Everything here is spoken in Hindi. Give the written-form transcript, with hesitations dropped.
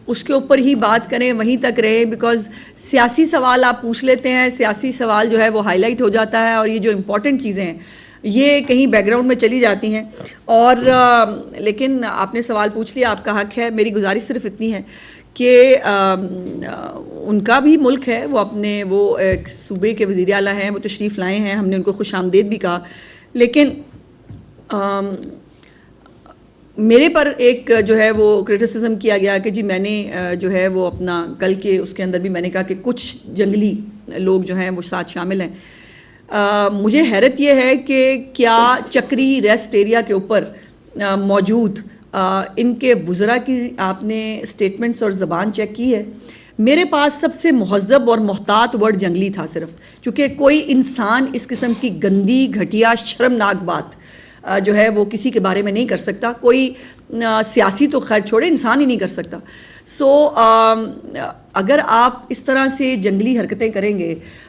उसके ऊपर ही बात करें, वहीं तक रहें, बिकॉज सियासी सवाल आप पूछ लेते हैं, सियासी सवाल जो है वो हाईलाइट हो जाता है और ये जो इम्पोर्टेंट चीज़ें हैं ये कहीं बैकग्राउंड में चली जाती हैं। और लेकिन आपने सवाल पूछ लिया, आपका हक है। मेरी गुजारिश सिर्फ इतनी है कि उनका भी मुल्क है, वो अपने वो एक सूबे के वज़ीर आला हैं, वो तशरीफ़ लाए हैं, हमने उनको खुशामदीद भी कहा, लेकिन मेरे पर एक जो है वो क्रिटिसिज्म किया गया कि जी मैंने जो है वो अपना कल के उसके अंदर भी मैंने कहा कि कुछ जंगली लोग जो हैं वो साथ शामिल हैं। मुझे हैरत ये है कि क्या चक्री रेस्ट एरिया के ऊपर मौजूद इनके वुज़रा की आपने स्टेटमेंट्स और ज़बान चेक की है? मेरे पास सबसे महज़्ज़ब और मोहतात वर्ड जंगली था सिर्फ, क्योंकि कोई इंसान इस किस्म की गंदी घटिया शर्मनाक बात जो है वो किसी के बारे में नहीं कर सकता। कोई सियासी तो खैर छोड़े, इंसान ही नहीं कर सकता। सो अगर आप इस तरह से जंगली हरकतें करेंगे